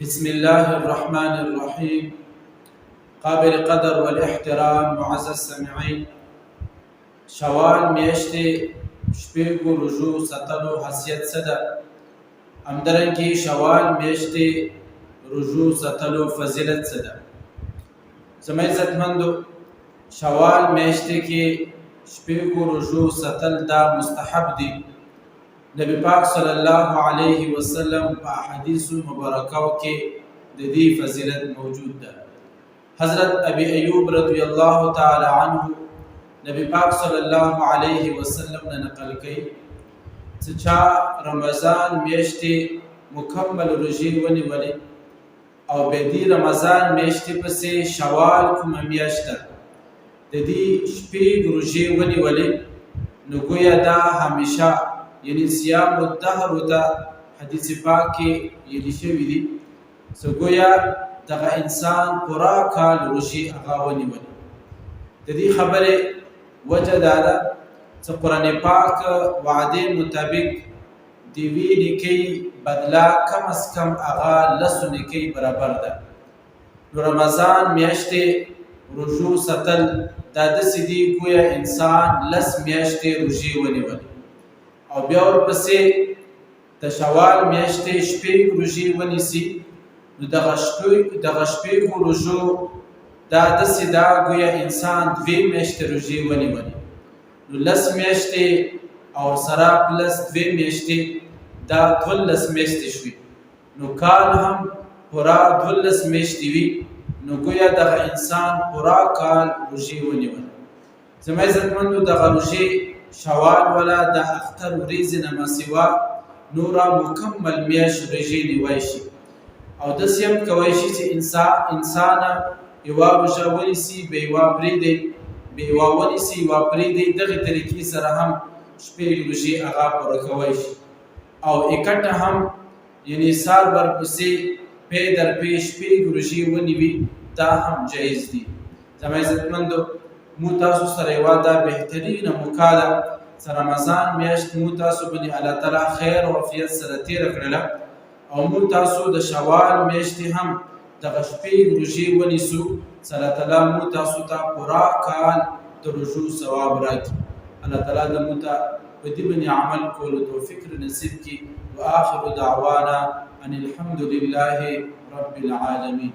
بسم الله الرحمن الرحيم. قابل قدر والاحترام معزز سامعین، شوال میاشتې شپږو روژو ساتلو حیثیت څه ده؟ همدارنګې شوال میاشتې روژو ساتلو فضیلت څه ده؟ زما عزتمندو، شوال میاشتې کې شپږو روژو ساتل دا مستحب دي. نبی پاک صلی الله علیه وسلم په احادیثو مبارکو کې د دې فضیلت موجود ده. حضرت ابی ایوب رضی الله تعالی عنه نبی پاک صلی الله علیه وسلم نه نقل کوي چې چا رمضان میاشتې مکمل روژې ونیولې او بیا دې رمضان میاشتې پسې شوال کومه میاشت ده د دې شپږ روژې ونیولې، نو گویا دا همیشه یعنی صیام الدهر ته حدیث پاک کې ویلي شوي دي چې گویا دغه انسان پورا کال روژې هغه ونیولې. د دې خبرې وجه دا ده چې قرآن پاک وعدې مطابق د یوې نیکۍ بدله کم از کم هغه لسو نیکۍ برابر ده. نو رمضان میاشتې روژو ساتل دا داسې دي گویا انسان لس میاشتې روژې ونیولې او بیا ورپسې د شوال میاشتې شپږ روژې ونیسي، نو دغه شپږو روژو دا داسې ده گویا انسان دوې میاشتې روژې ونیولې، نو لس میاشتې او سره پلس دوې میاشتې دا 12 میاشتې شوي، نو کال هم پورا 12 میاشتې وي، نو گویا دغه انسان پورا کال روژې ونیولې. زما عزتمندو، دغه روژې شوال ولا د اختر ورځې نه مسیوا نوره مکمل میاشت روژې نیولی شي او داسې هم کولی شي چې انسان یوه روژه ونیسي بیا یوه پرېږدي، بیا یوه ونیسي یوه پرېږدي، دغې طریقې سره هم شپږ روژې هغه پوره کولی شي او اکټه هم یعنې سال ورپسې پی در پی شپږ روژې ونیوي، دا هم جایز دي. زما عزتمندو، مو تاسو سره یوه دا بهترینه موقع ده چې رمضان میاشت مو تاسو باندې الله تعالی خیر او عافیت سره تېره کړله او مو تاسو د شوال میاشتې هم دغه شپږ روژې ونیسو چې الله تعالی مو تاسو ته پوره کال د روژو ثواب راکړي. الله تعالی د مو ته په دې باندې عمل کولو توفیق نصیب کړي. واخر دعوانا ان الحمد لله رب العالمین.